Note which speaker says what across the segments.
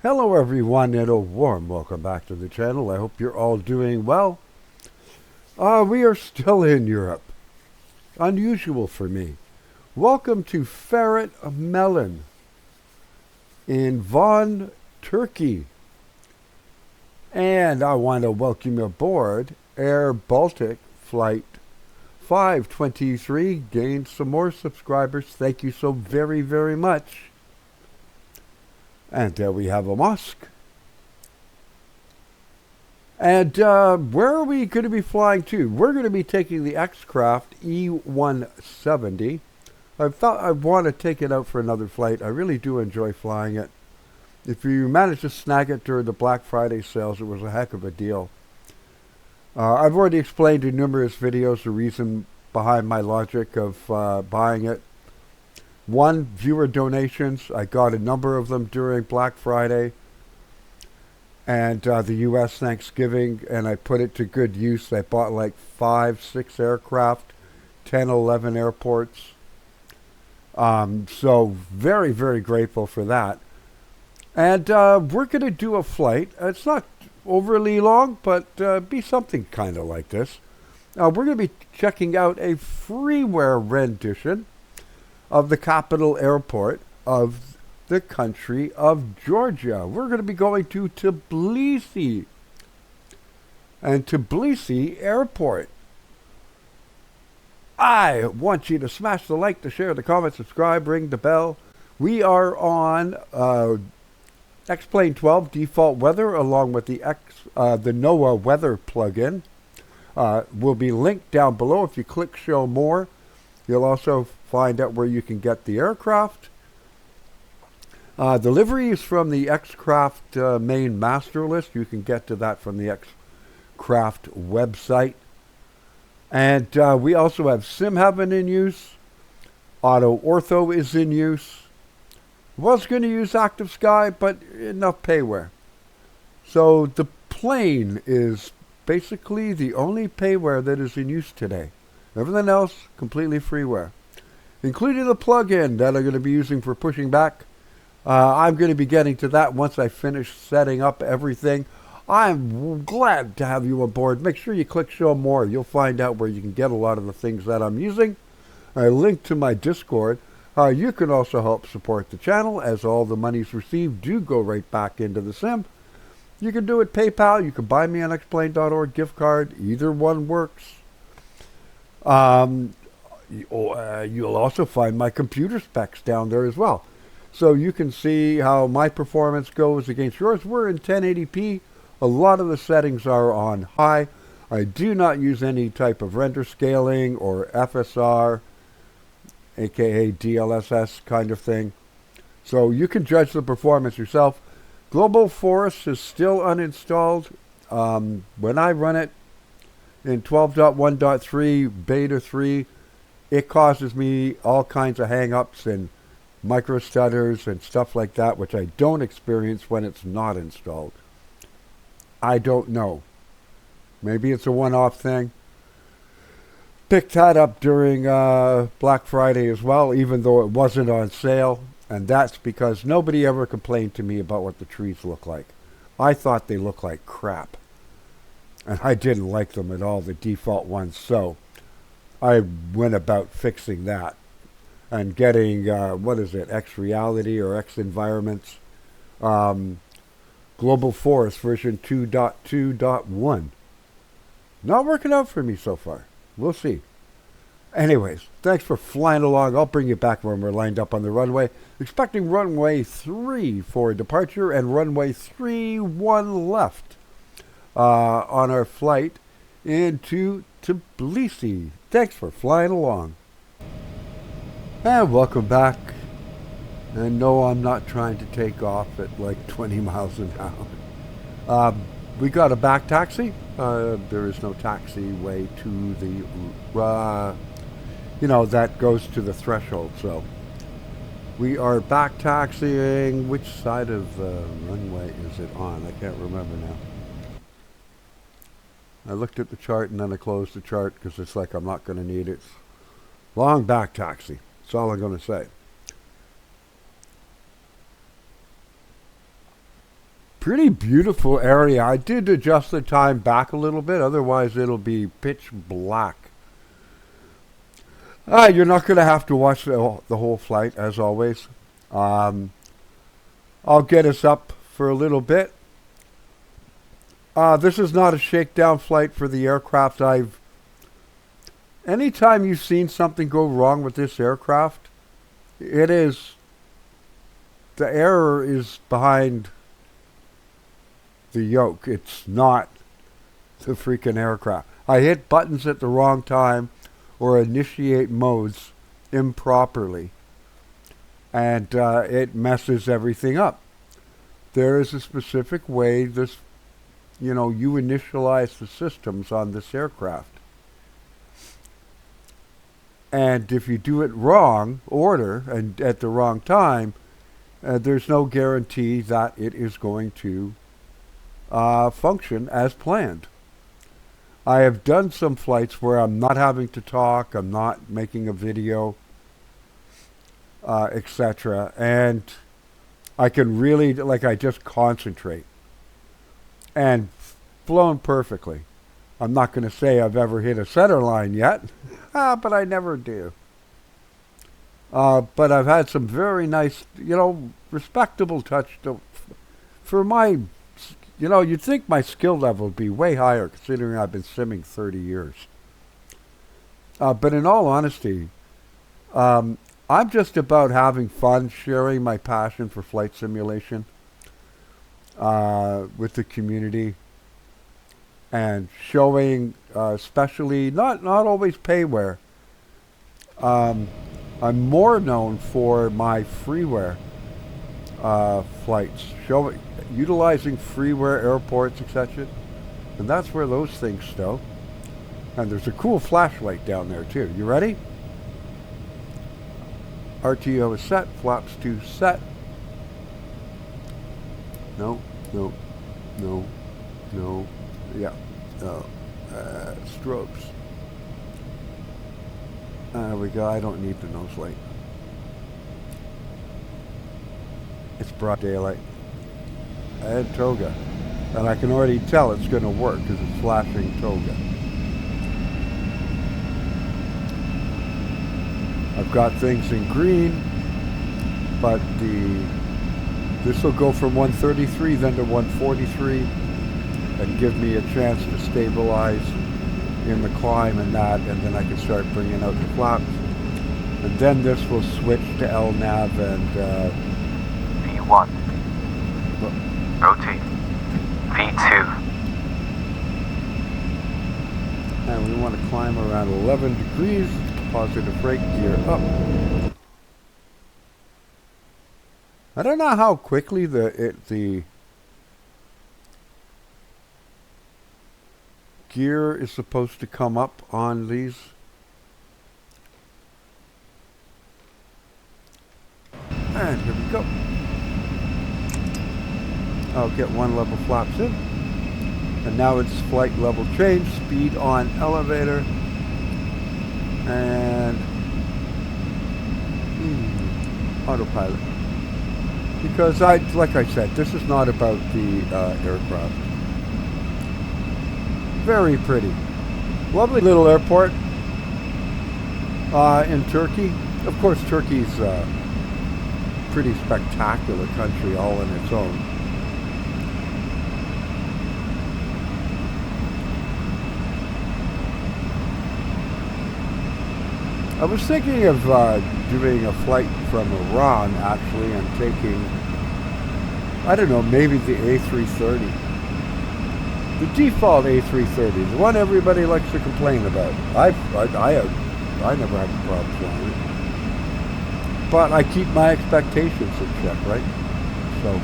Speaker 1: Hello everyone and a warm welcome back to the channel. I hope you're all doing well. We are still in Europe. Unusual for me. Welcome to Ferret Melon in Von, Turkey. And I want to welcome you aboard Air Baltic Flight 523. Gained some more subscribers. Thank you so very, very much. And there we have a mosque. And where are we going to be flying to? We're going to be taking the Xcrafts E-170. I thought I want to take it out for another flight. I really do enjoy flying it. If you manage to snag it during the Black Friday sales, it was a heck of a deal. I've already explained in numerous videos the reason behind my logic of buying it. One, viewer donations. I got a number of them during Black Friday and the U.S. Thanksgiving, and I put it to good use. I bought like 5, 6 aircraft, 10, 11 airports. So very, very grateful for that. And we're going to do a flight. It's not overly long, but be something kind of like this. We're going to be checking out a freeware rendition of the capital airport of the country of Georgia. We're going to be going to Tbilisi and Tbilisi Airport. I want you to smash the like, the share, the comment, subscribe, ring the bell. We are on X-Plane 12 default weather along with the NOAA weather plugin. Will be linked down below. If you click show more, you'll also find out where you can get the aircraft. Delivery is from the Xcraft main master list. You can get to that from the Xcraft website. And we also have SimHeaven in use. Auto Ortho is in use. Was going to use Active Sky, but enough payware. So the plane is basically the only payware that is in use today. Everything else, completely freeware. Including the plug-in that I'm going to be using for pushing back. I'm going to be getting to that once I finish setting up everything. I'm glad to have you on board. Make sure you click show more. You'll find out where you can get a lot of the things that I'm using. I link to my Discord. You can also help support the channel, as all the monies received do go right back into the sim. You can do it PayPal. You can buy me an xplain.org gift card. Either one works. You'll also find my computer specs down there as well. So you can see how my performance goes against yours. We're in 1080p. A lot of the settings are on high. I do not use any type of render scaling or FSR, aka DLSS kind of thing. So you can judge the performance yourself. Global Forest is still uninstalled. When I run it in 12.1.3 beta 3, it causes me all kinds of hang-ups and micro stutters and stuff like that, which I don't experience when it's not installed. I don't know. Maybe it's a one-off thing. Picked that up during Black Friday as well, even though it wasn't on sale. And that's because nobody ever complained to me about what the trees look like. I thought they looked like crap. And I didn't like them at all, the default ones. So I went about fixing that and getting, X Reality or X Environments, Global Forest version 2.2.1. Not working out for me so far. We'll see. Anyways, thanks for flying along. I'll bring you back when we're lined up on the runway. Expecting runway 3 for departure and runway 31 left on our flight into Tbilisi. Thanks for flying along. And welcome back. And no, I'm not trying to take off at like 20 miles an hour. We got a back taxi. There is no taxiway to the, that goes to the threshold. So we are back taxiing. Which side of the runway is it on? I can't remember now. I looked at the chart and then I closed the chart because it's like I'm not going to need it. Long back taxi. That's all I'm going to say. Pretty beautiful area. I did adjust the time back a little bit, otherwise it'll be pitch black. You're not going to have to watch the whole flight, as always. I'll get us up for a little bit. This is not a shakedown flight for the aircraft. Anytime you've seen something go wrong with this aircraft, the error is behind the yoke. It's not the freaking aircraft. I hit buttons at the wrong time or initiate modes improperly, and it messes everything up. There is a specific way you initialize the systems on this aircraft. And if you do it wrong order and at the wrong time, there's no guarantee that it is going to function as planned. I have done some flights where I'm not having to talk, I'm not making a video, etc. And I can really, I just concentrate. And flown perfectly. I'm not going to say I've ever hit a center line yet, but I never do. But I've had some very nice, respectable touch for my, you'd think my skill level would be way higher considering I've been simming 30 years. But in all honesty, I'm just about having fun, sharing my passion for flight simulation with the community, and showing, especially, not always payware. I'm more known for my freeware flights, utilizing freeware airports, etc. And that's where those things stow. And there's a cool flashlight down there too. You ready? RTO is set, flaps 2 set. No. Yeah. Strobes. There we go. I don't need the nose light. It's broad daylight. And toga. And I can already tell it's going to work because it's flashing toga. I've got things in green, but this will go from 133 then to 143 and give me a chance to stabilize in the climb and then I can start bringing out the flaps. And then this will switch to LNAV and
Speaker 2: V1. Rotate. V2.
Speaker 1: And we want to climb around 11 degrees, positive brake gear up. I don't know how quickly the gear is supposed to come up on these. And here we go. I'll get one level flaps in. And now it's flight level change, speed on elevator. And autopilot. Because like I said, this is not about the aircraft. Very pretty. Lovely little airport in Turkey. Of course, Turkey's a pretty spectacular country all in its own. I was thinking of doing a flight from Iran, actually, and taking, I don't know, maybe the A330. The default A330, the one everybody likes to complain about. I never have a problem flying it. But I keep my expectations in check, right? So.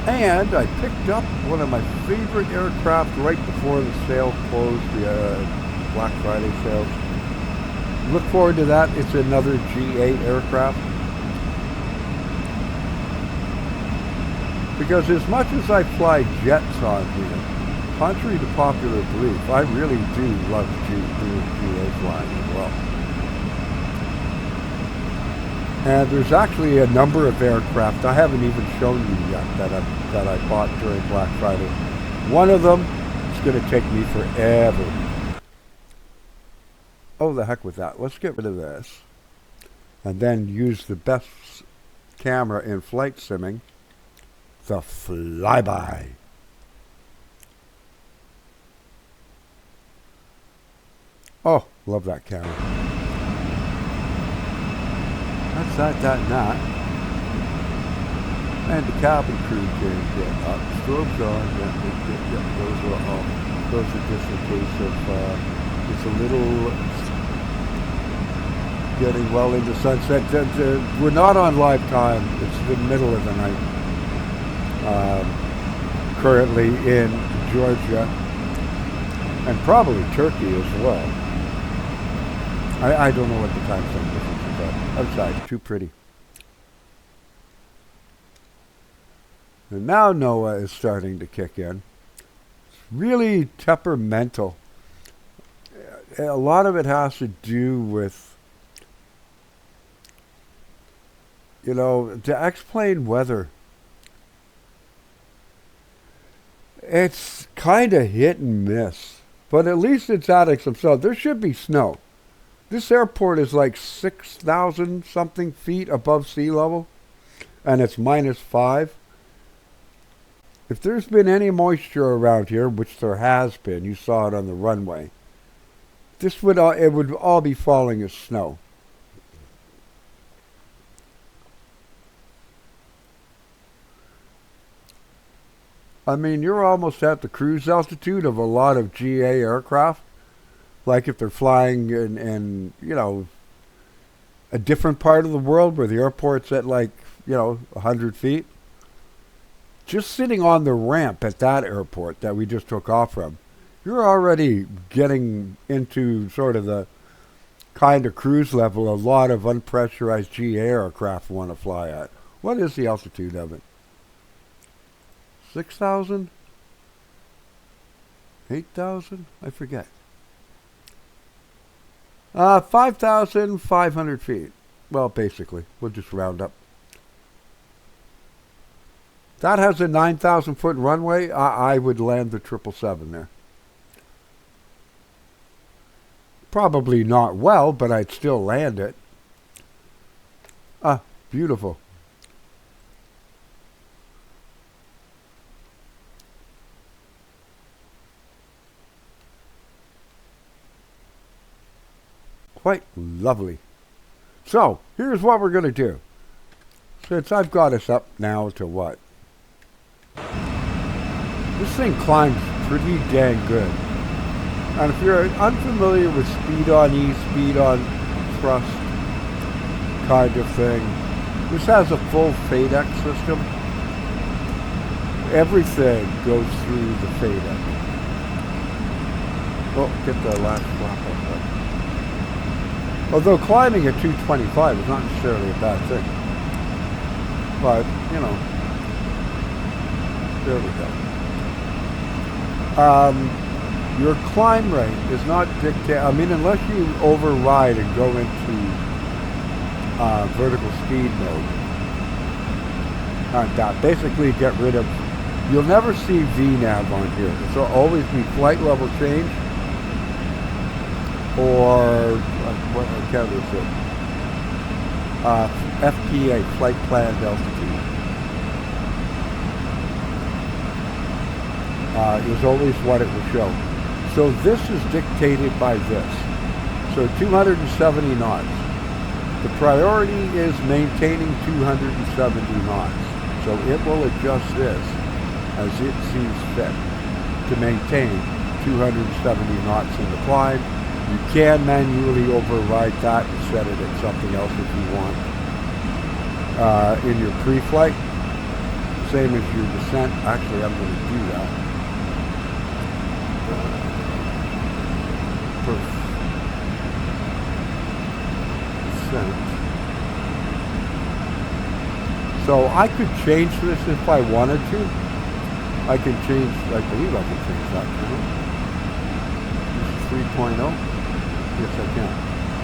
Speaker 1: And I picked up one of my favorite aircraft right before the sale closed, the Black Friday sales. Look forward to that. It's another G8 aircraft. Because as much as I fly jets on here, contrary to popular belief, I really do love doing GA flying as well. And there's actually a number of aircraft I haven't even shown you yet that I bought during Black Friday. One of them is going to take me forever. Oh, the heck with that. Let's get rid of this. And then use the best camera in flight simming, the flyby. Oh, love that camera. That's that and that. And the cabin crew can get up. Strobes on. Those are just in case of, it's a little getting well into sunset. We're not on live time. It's the middle of the night. Currently in Georgia. And probably Turkey as well. I don't know what the time zone difference is outside. Too pretty. And now NOAA is starting to kick in. It's really temperamental. A lot of it has to do with, you know, to explain weather. It's kind of hit and miss. But at least it's adding some snow. There should be snow. This airport is like 6,000 something feet above sea level. And it's -5. If there's been any moisture around here, which there has been, you saw it on the runway, it would all be falling as snow. I mean, you're almost at the cruise altitude of a lot of GA aircraft. Like if they're flying in, you know, a different part of the world where the airport's at like, you know, 100 feet. Just sitting on the ramp at that airport that we just took off from, you're already getting into sort of the kind of cruise level a lot of unpressurized GA aircraft want to fly at. What is the altitude of it? 6,000? 8,000? I forget. 5,500 feet. Well, basically. We'll just round up. That has a 9,000 foot runway. I would land the 777 there. Probably not well, but I'd still land it. Ah, beautiful. Quite lovely. So, here's what we're going to do. Since I've got us up now to what? This thing climbs pretty dang good. And if you're unfamiliar with speed on E, speed on thrust kind of thing, this has a full FADEC system. Everything goes through the FADEC. Oh, get the last flap up there. Although climbing at 225 is not necessarily a bad thing. But, you know, there we go. Your climb rate is not dictated, I mean, unless you override and go into vertical speed mode. Basically get rid of, you'll never see VNAV on here. This will always be flight level change or, what account is it? FPA, flight planned altitude. Is always what it will show. So this is dictated by this. So 270 knots. The priority is maintaining 270 knots. So it will adjust this as it sees fit to maintain 270 knots in the climb. You can manually override that and set it at something else if you want. In your pre-flight, same as your descent. Actually, I'm going to do that. Descent. So I could change this if I wanted to. I can change, I believe I can change that. This is 3.0. Yes, I can.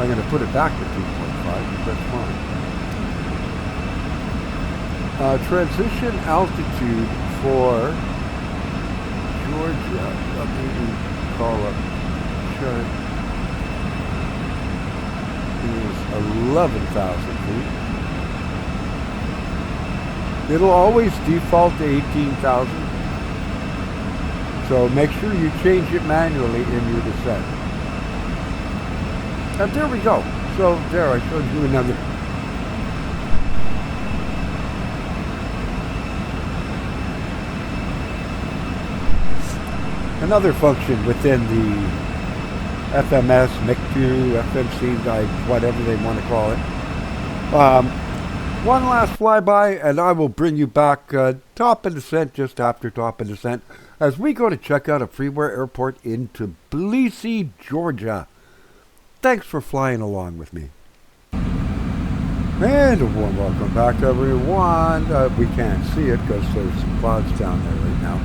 Speaker 1: I'm going to put it back to 2.5, but that's fine. Transition altitude for Georgia. Let me call up chart. Is 11,000 feet. It'll always default to 18,000. So make sure you change it manually in your descent. And there we go. So there, I showed you another function within the FMS, MIC2, FMC, whatever they want to call it. One last flyby, and I will bring you back top of descent, just after top of descent, as we go to check out a freeware airport in Tbilisi, Georgia. Thanks for flying along with me. And a warm welcome back, everyone. We can't see it because there's some clouds down there right now.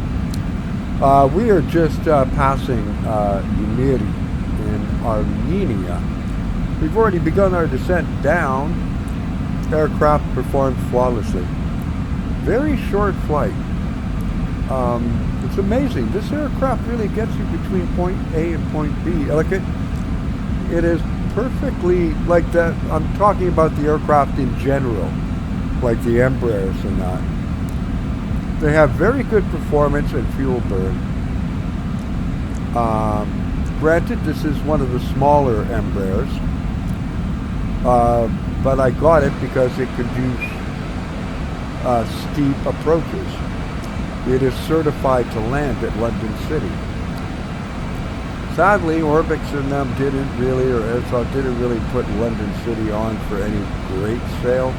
Speaker 1: We are just passing Ymiri in Armenia. We've already begun our descent down. Aircraft performed flawlessly. Very short flight. It's amazing. This aircraft really gets you between point A and point B. Like it is perfectly like that. I'm talking about the aircraft in general, like the Embraers and that. They have very good performance and fuel burn. Granted, this is one of the smaller Embraers, but I got it because it could do steep approaches. It is certified to land at London City. Sadly, Orbix and them didn't really, or AsRock didn't really put London City on for any great sale.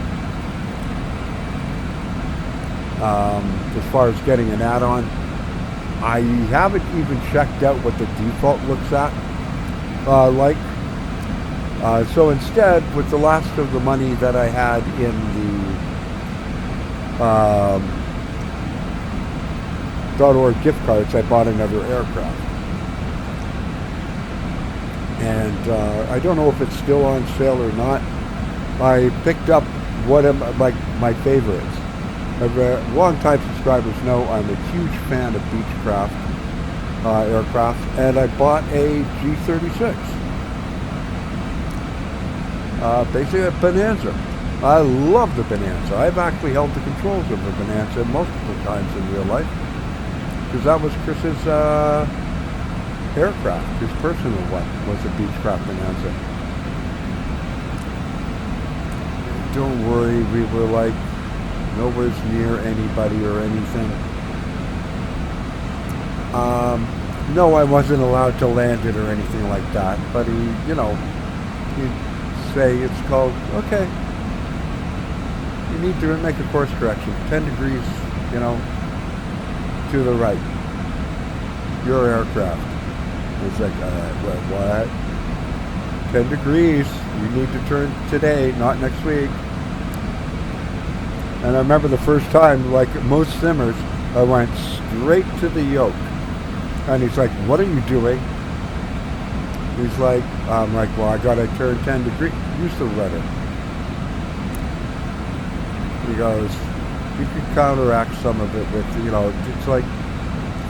Speaker 1: As far as getting an add-on, I haven't even checked out what the default looks at like. So instead, with the last of the money that I had in the .org gift cards, I bought another aircraft. And I don't know if it's still on sale or not. I picked up one of my favorites. Long-time subscribers know I'm a huge fan of Beechcraft aircraft, and I bought a G36. Basically a Bonanza. I love the Bonanza. I've actually held the controls of the Bonanza multiple times in real life, because that was Chris's aircraft. His personal one was a Beechcraft Bonanza. Don't worry, we were like nowhere near anybody or anything. No, I wasn't allowed to land it or anything like that, but he'd say it's called, okay, you need to make a course correction, 10 degrees, to the right, your aircraft. It's like, what? 10 degrees, you need to turn today, not next week. And I remember the first time, like most simmers, I went straight to the yoke. And he's like, what are you doing? He's like, I'm like, well, I gotta turn 10 degrees. Use the rudder. He goes, you can counteract some of it with, it's like,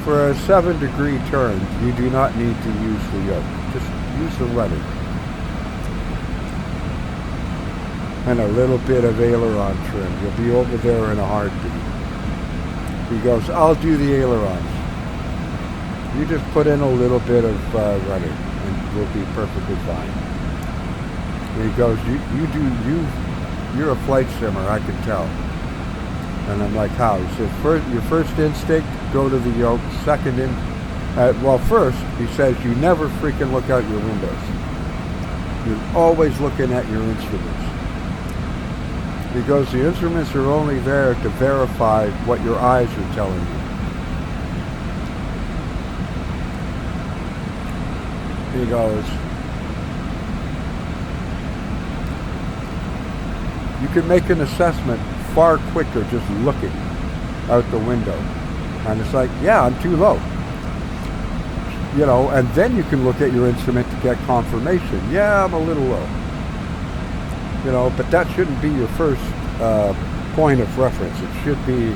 Speaker 1: for a 7-degree turn, you do not need to use the yoke. Just use the rudder. And a little bit of aileron trim. You'll be over there in a heartbeat. He goes, I'll do the ailerons. You just put in a little bit of rudder, and we'll be perfectly fine. And he goes, you're a flight simmer, I can tell. And I'm like, how? He says, your first instinct, go to the yoke. Second first, he says, you never freaking look out your windows. You're always looking at your instruments. Because the instruments are only there to verify what your eyes are telling you. He goes, you can make an assessment far quicker just looking out the window. And it's like, yeah, I'm too low. And then you can look at your instrument to get confirmation. Yeah, I'm a little low. But that shouldn't be your first point of reference. It should be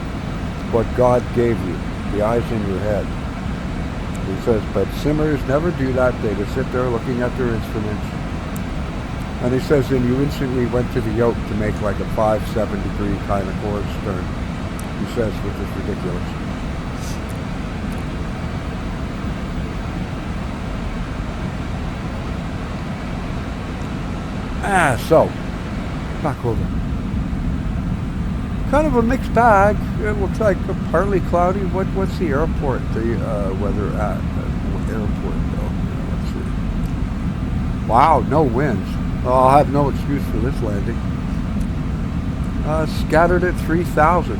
Speaker 1: what God gave you, the eyes in your head. He says, but simmers never do that. They just sit there looking at their instruments. And he says, then you instantly went to the yoke to make like a 5-7 degree kind of chorus turn. He says, which is ridiculous. So, back over. Kind of a mixed bag. It looks like partly cloudy. What's the airport? The weather at airport though. Let's see. Wow, no winds. I'll have no excuse for this landing. Scattered at 3,000.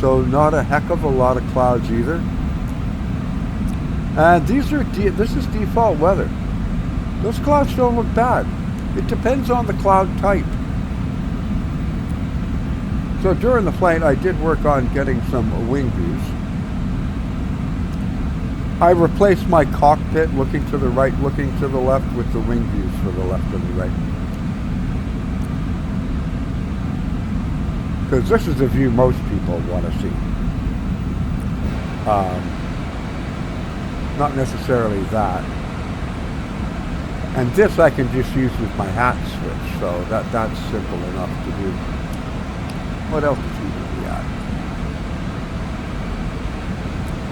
Speaker 1: So not a heck of a lot of clouds either. And this is default weather. Those clouds don't look bad. It depends on the cloud type. So during the flight, I did work on getting some wing views. I replaced my cockpit looking to the right, looking to the left with the wing views for the left and the right. Because this is the view most people want to see. Not necessarily that. And this I can just use with my hat switch, so that's simple enough to do. What altitude are we at?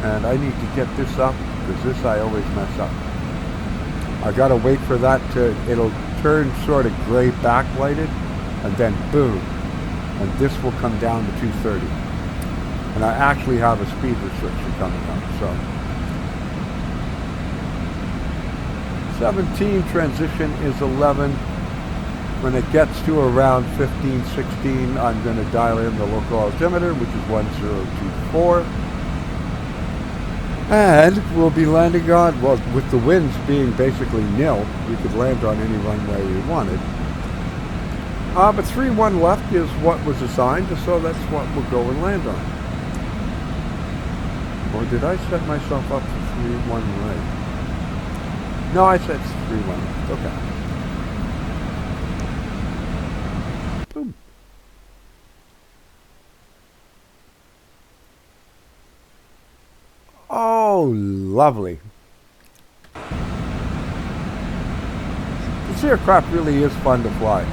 Speaker 1: And I need to get this up, because this I always mess up. I gotta wait for that it'll turn sort of gray backlighted, and then boom. And this will come down to 230. And I actually have a speed restriction coming up, so. 17 transition is 11. When it gets to around 15, 16, I'm going to dial in the local altimeter, which is 1024. And we'll be landing on, well, with the winds being basically nil, we could land on any runway we wanted. But 3-1 left is what was assigned, so that's what we'll go and land on. Or did I set myself up for 3-1 right? No, I said 3-1. Okay. Boom. Oh, lovely. This aircraft really is fun to fly.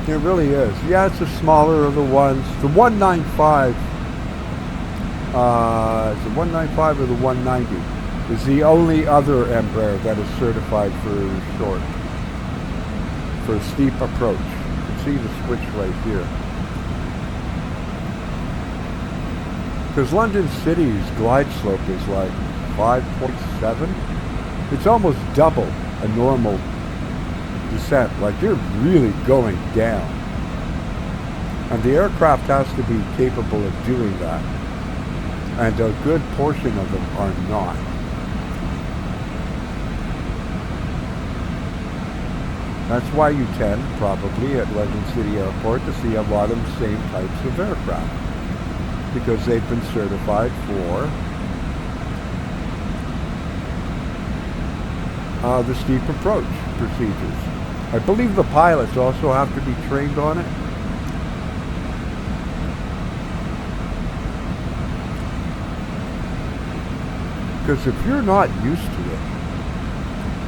Speaker 1: It really is. Yeah, it's the smaller of the ones. The 195. It's the 195 or the 190. Is the only other Embraer that is certified for steep approach. You can see the switch right here. Because London City's glide slope is like 5.7. It's almost double a normal descent. Like you're really going down. And the aircraft has to be capable of doing that. And a good portion of them are not. That's why you tend, probably, at London City Airport to see a lot of the same types of aircraft. Because they've been certified for the steep approach procedures. I believe the pilots also have to be trained on it. Because if you're not used to it,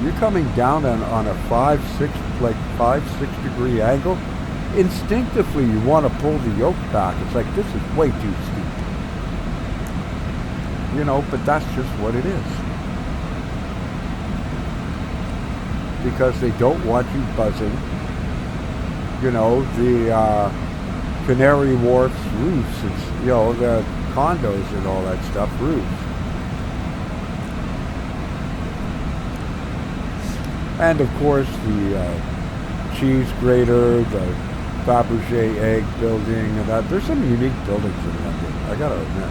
Speaker 1: you're coming down on a 5-6 degree angle, instinctively you want to pull the yoke back. It's like, this is way too steep. You know, but that's just what it is. Because they don't want you buzzing, you know, the Canary Wharf's roofs, and, you know, the condos and all that stuff, roofs. And of course the cheese grater, the Fabergé egg building, and that. There's some unique buildings in London, I gotta admit.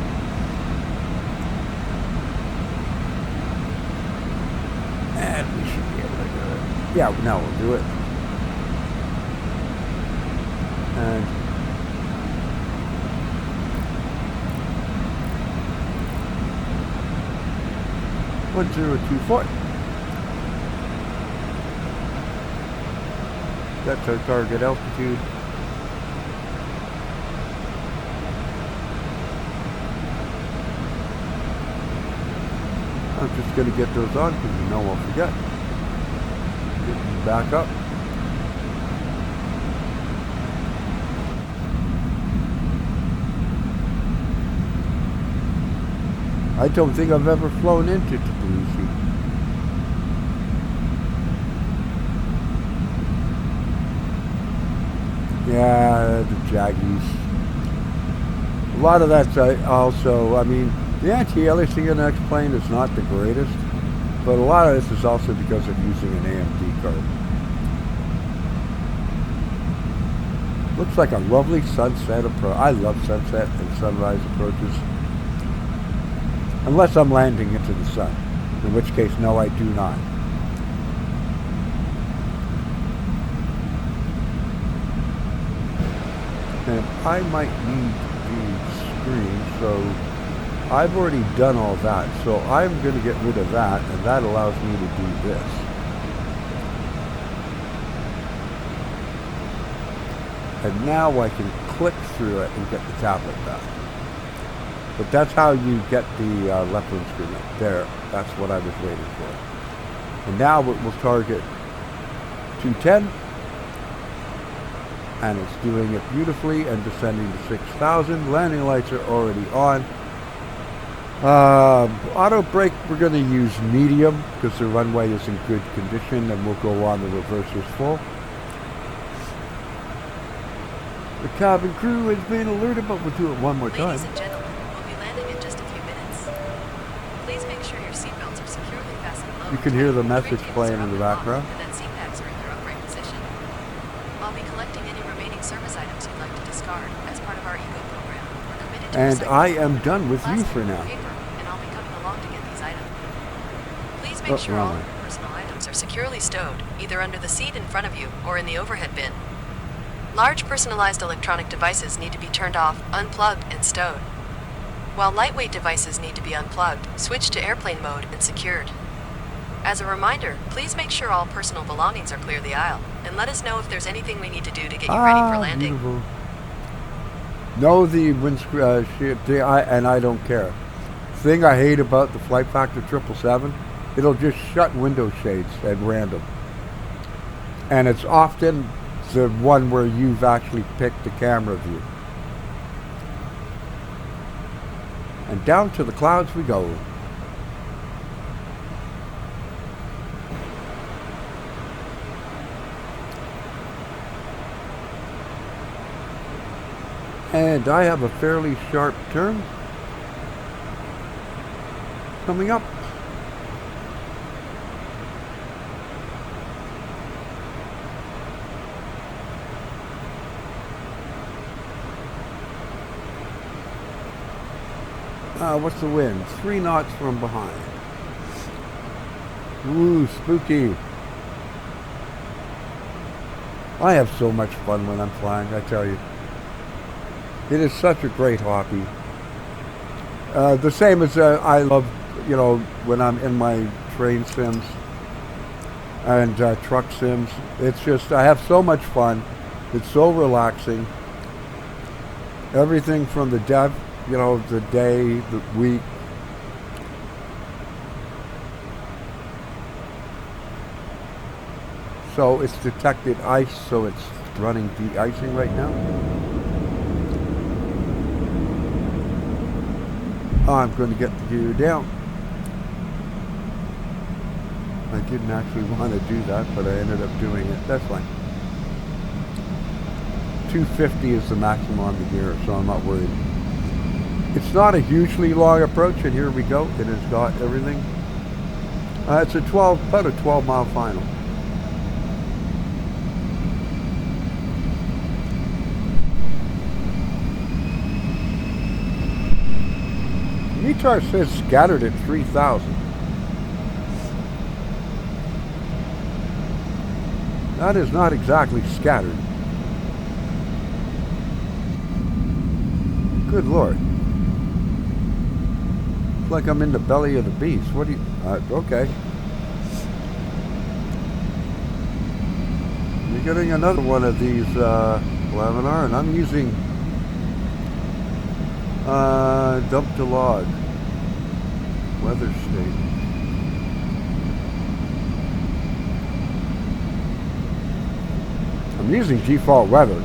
Speaker 1: And we should be able to do it. Yeah, now we'll do it. And 1024. That's our target altitude. I'm just going to get those on because you know I'll forget. Get them back up. I don't think I've ever flown into Tbilisi. Yeah, the Jaggies. A lot of that's also, I mean, the anti-aliasing in X plane is not the greatest, but a lot of this is also because of using an AMD card. Looks like a lovely sunset approach. I love sunset and sunrise approaches. Unless I'm landing into the sun, in which case, no, I do not. And I might need the screen, so I've already done all that. So I'm going to get rid of that, and that allows me to do this. And now I can click through it and get the tablet back. But that's how you get the left room screen up. There, that's what I was waiting for. And now it will target 210. And it's doing it beautifully and descending to 6,000. Landing lights are already on. Auto brake, we're going to use medium because the runway is in good condition, and we'll go on the reversers full. The cabin crew has been alerted, but we'll do it one more time.
Speaker 3: Ladies and gentlemen, we'll be landing in just a few minutes. Please make sure your seatbelts are securely fastened low.
Speaker 1: You can hear the message playing in the background.
Speaker 3: And that seat packs are in their upright position. I'll be collecting any remaining service items you'd like to discard as part of our eco program. We're committed to
Speaker 1: And I
Speaker 3: recycling
Speaker 1: am done with you
Speaker 3: plastic
Speaker 1: for
Speaker 3: and
Speaker 1: now.
Speaker 3: paper, and I'll be coming along to get these items. Please make sure all of your personal items are securely stowed, either under the seat in front of you or in the overhead bin. Large personalized electronic devices need to be turned off, unplugged, and stowed. While lightweight devices need to be unplugged, switched to airplane mode, and secured. As a reminder, please make sure all personal belongings are clear the aisle, and let us know if there's anything we need to do to get you ready for landing.
Speaker 1: Beautiful. No, the windscreen, and I don't care. Thing I hate about the Flight Factor 777, it'll just shut window shades at random. And it's often the one where you've actually picked the camera view. And down to the clouds we go. And I have a fairly sharp turn coming up. What's the wind? 3 knots from behind. Ooh, spooky. I have so much fun when I'm flying, I tell you. It is such a great hobby. The same as I love, you know, when I'm in my train sims and truck sims. It's just, I have so much fun. It's so relaxing. Everything from the dev, you know, the day, the week. So it's detected ice, so it's running de-icing right now. I'm going to get the gear down. I didn't actually want to do that, but I ended up doing it. That's fine. 250 is the maximum on the gear, so I'm not worried. It's not a hugely long approach, and here we go. It has got everything. It's about a 12-mile final. METAR says scattered at 3,000. That is not exactly scattered. Good Lord. It's like I'm in the belly of the beast. What do you... okay. Let me getting another one of these laminar, and I'm using dump to log weather state. I'm using default weather,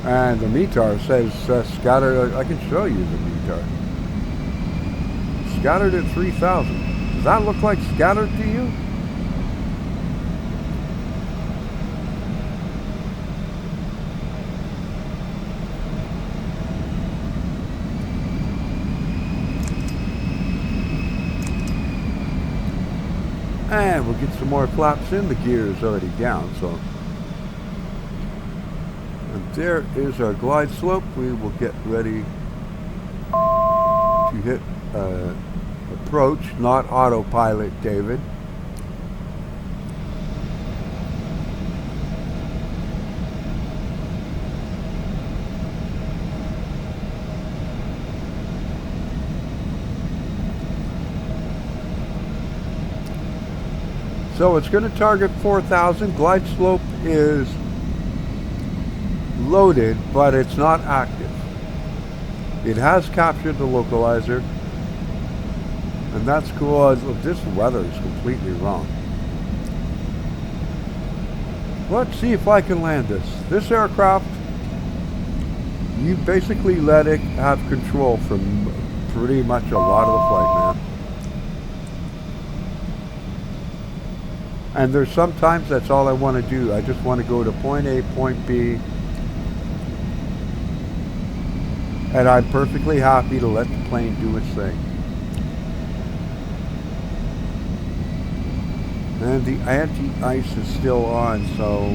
Speaker 1: and the METAR says scattered. I can show you the METAR. Scattered at 3,000. Does that look like scattered to you? And we'll get some more flaps in. The gear is already down, so. And there is our glide slope. We will get ready to hit approach, not autopilot, David. So it's going to target 4,000. Glide slope is loaded, but it's not active. It has captured the localizer, and that's cool. This weather is completely wrong. Let's see if I can land this. This aircraft, you basically let it have control from pretty much a lot of the flight, man. And there's sometimes that's all I want to do. I just want to go to point A, point B, and I'm perfectly happy to let the plane do its thing. And the anti-ice is still on, so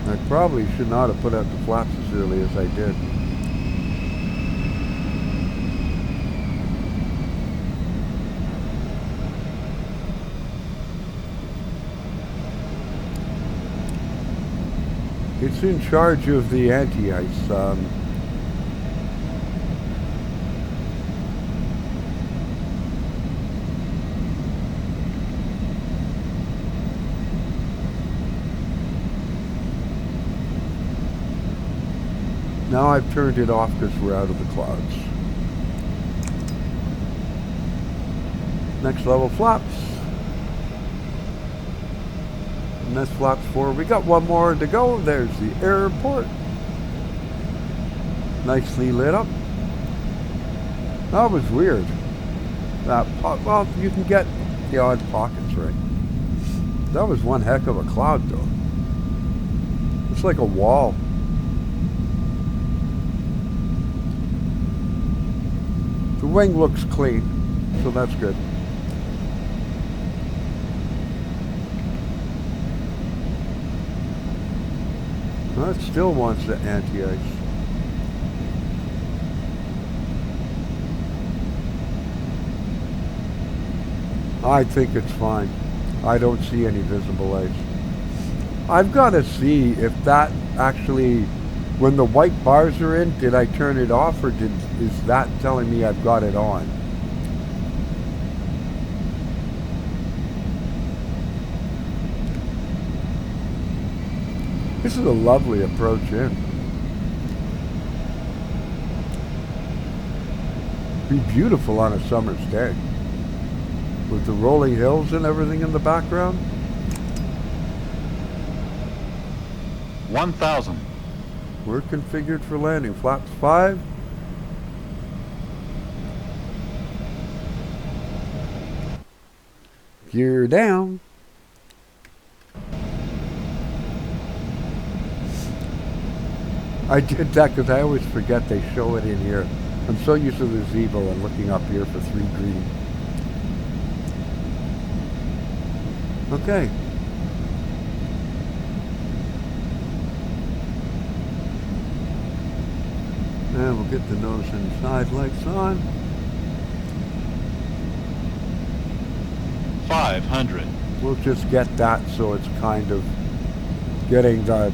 Speaker 1: I probably should not have put out the flaps as early as I did. It's in charge of the anti-ice. Now I've turned it off because we're out of the clouds. Next level flaps. And that's flaps 4. We got one more to go. There's the airport. Nicely lit up. That was weird. Well, you can get the odd pockets right. That was one heck of a cloud, though. It's like a wall. The wing looks clean, so that's good. Well, it still wants the anti-ice. I think it's fine. I don't see any visible ice. I've got to see if that actually, when the white bars are in, did I turn it off, or is that telling me I've got it on? This is a lovely approach in. Be beautiful on a summer's day. With the rolling hills and everything in the background.
Speaker 4: 1,000.
Speaker 1: We're configured for landing. Flaps 5. Gear down. I did that because I always forget they show it in here. I'm so used to the Zebo and looking up here for 3 green. Okay. And we'll get the nose and side lights on.
Speaker 4: 500.
Speaker 1: We'll just get that so it's kind of getting the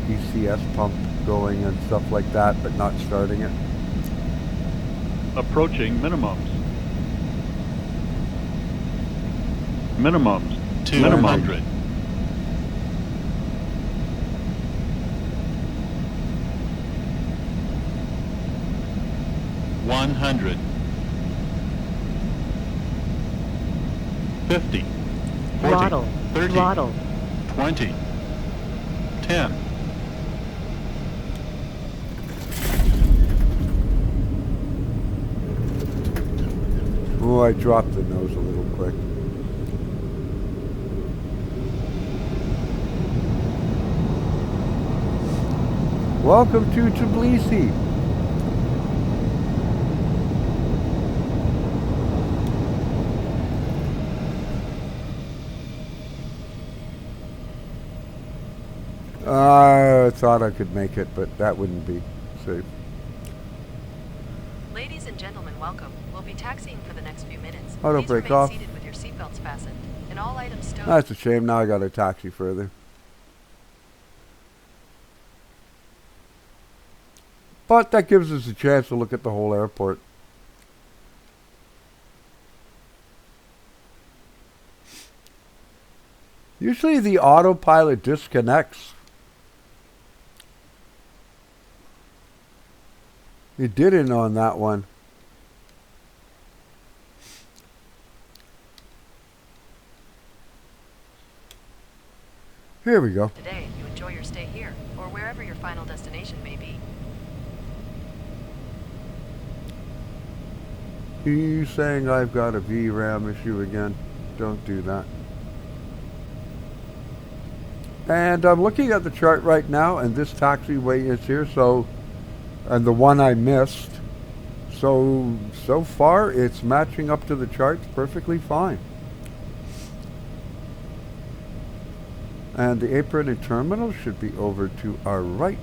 Speaker 1: ECS pump going and stuff like that, but not starting it.
Speaker 4: approaching minimums. Minimums.
Speaker 5: 200. 100. 50. 40.
Speaker 6: Throttle.
Speaker 5: 30.
Speaker 6: Throttle.
Speaker 5: 20. 10.
Speaker 1: Oh, I dropped the nose a little quick. Welcome to Tbilisi. I thought I could make it, but that wouldn't be safe.
Speaker 3: Ladies and gentlemen, welcome. We'll be taxiing for the next few minutes.
Speaker 1: Auto
Speaker 3: Please
Speaker 1: brake
Speaker 3: remain
Speaker 1: off.
Speaker 3: seated with your seatbelts fastened and all items stowed.
Speaker 1: That's a shame. Now I got to taxi further. But that gives us a chance to look at the whole airport. Usually the autopilot disconnects. It didn't on that one. Here we go.
Speaker 3: Today, you enjoy your stay here or wherever your final destination may be.
Speaker 1: You saying I've got a VRAM issue again? Don't do that. And I'm looking at the chart right now, and this taxiway is here, so, and the one I missed. So far it's matching up to the charts perfectly fine. And the apron and terminal should be over to our right.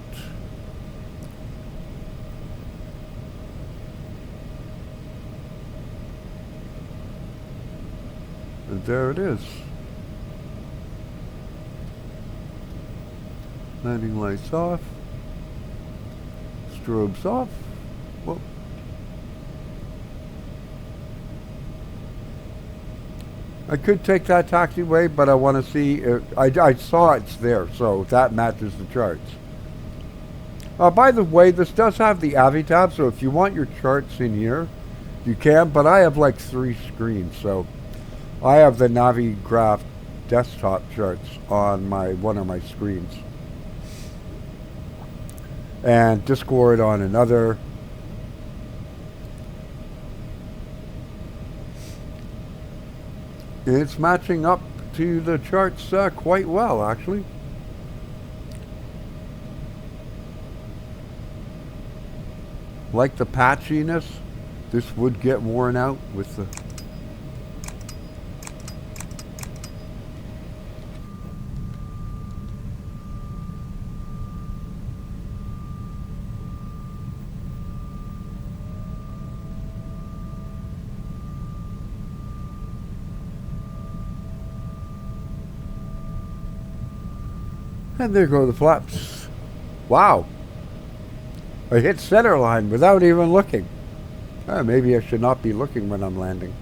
Speaker 1: And there it is. Landing lights off. Strobes off. Whoa. I could take that taxiway, but I want to see if I saw it's there, so that matches the charts. By the way, this does have the Avi tab, so if you want your charts in here, you can, but I have like 3 screens, so I have the Navigraph desktop charts on one of my screens. And Discord on another. It's matching up to the charts quite well, actually. Like the patchiness, this would get worn out with the... And there go the flaps. Wow. I hit center line without even looking. Maybe I should not be looking when I'm landing.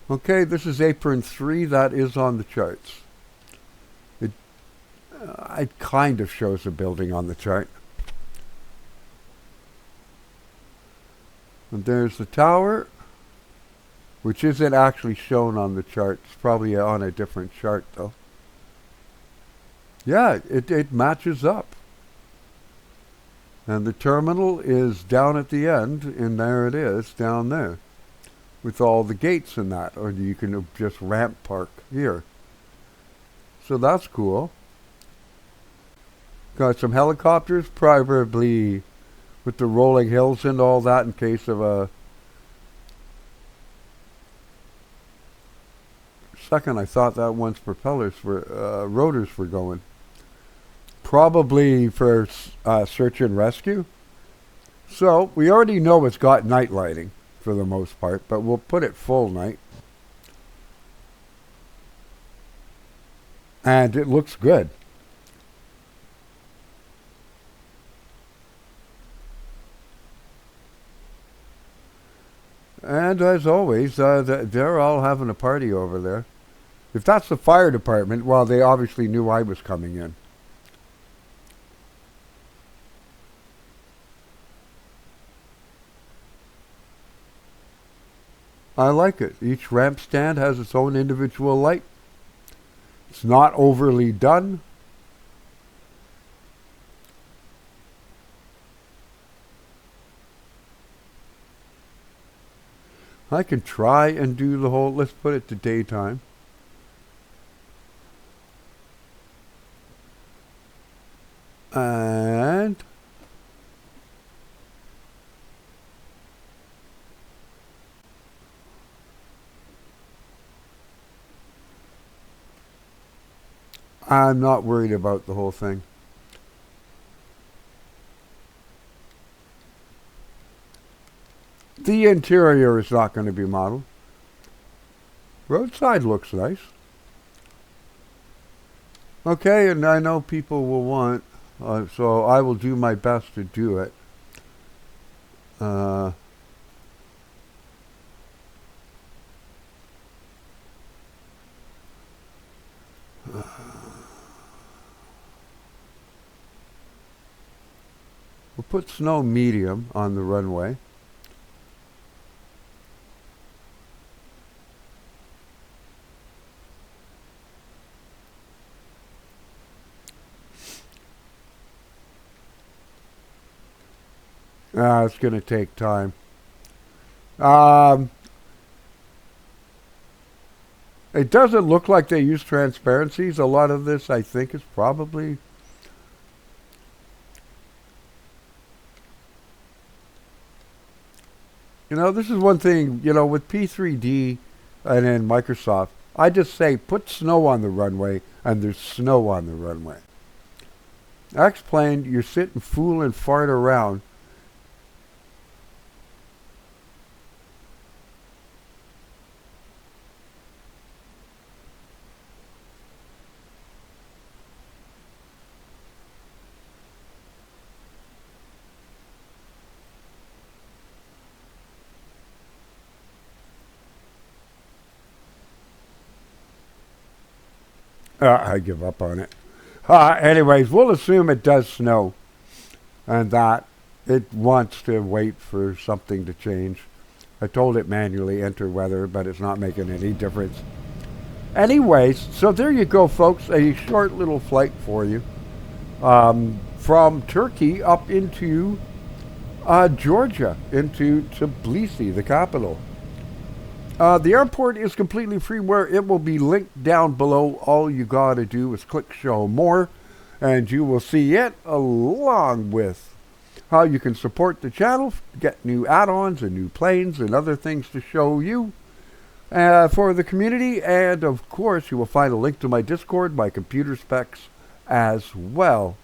Speaker 1: Okay, this is apron 3. That is on the charts. It kind of shows a building on the chart. And there's the tower, which isn't actually shown on the chart. It's probably on a different chart, though. Yeah, it matches up. And the terminal is down at the end, and there it is, down there, with all the gates and that. Or you can just ramp park here. So that's cool. Got some helicopters, probably with the rolling hills and all that in case of a... Second, I thought that one's propellers were, rotors were going. Probably for search and rescue. So, we already know it's got night lighting for the most part, but we'll put it full night. And it looks good. And as always, they're all having a party over there. If that's the fire department, well, they obviously knew I was coming in. I like it. Each ramp stand has its own individual light. It's not overly done. I can try and do the whole, let's put it to daytime. And I'm not worried about the whole thing. The interior is not going to be modeled. Roadside looks nice. Okay, and I know people will want, so I will do my best to do it. We'll put snow medium on the runway. It's going to take time. It doesn't look like they use transparencies. A lot of this, I think, is probably... You know, this is one thing, you know, with P3D and then Microsoft, I just say put snow on the runway, and there's snow on the runway. X-Plane, you're sitting fooling fart around. I give up on it. Anyways, we'll assume it does snow and that it wants to wait for something to change. I told it manually enter weather, but it's not making any difference. Anyways, so there you go, folks. A short little flight for you from Turkey up into Georgia, into Tbilisi, the capital. The airport is completely freeware. It will be linked down below. All you got to do is click show more, and you will see it along with how you can support the channel, get new add-ons and new planes and other things to show you for the community. And of course, you will find a link to my Discord, my computer specs as well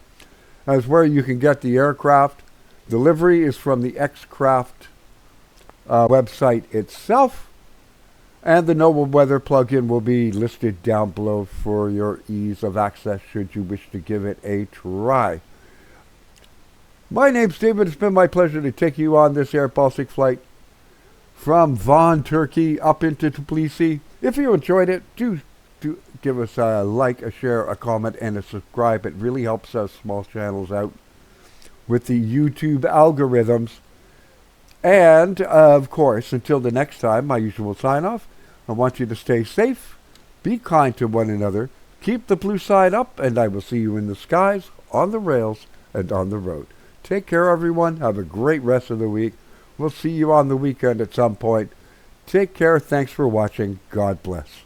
Speaker 1: as where you can get the aircraft. Delivery is from the Xcraft website itself. And the NOAA weather plugin will be listed down below for your ease of access should you wish to give it a try. My name's David. It's been my pleasure to take you on this airpulsing flight from Van, Turkey up into Tbilisi. If you enjoyed it, do give us a like, a share, a comment, and a subscribe. It really helps us small channels out with the YouTube algorithms. And, of course, until the next time, my usual sign-off, I want you to stay safe, be kind to one another, keep the blue side up, and I will see you in the skies, on the rails, and on the road. Take care, everyone. Have a great rest of the week. We'll see you on the weekend at some point. Take care. Thanks for watching. God bless.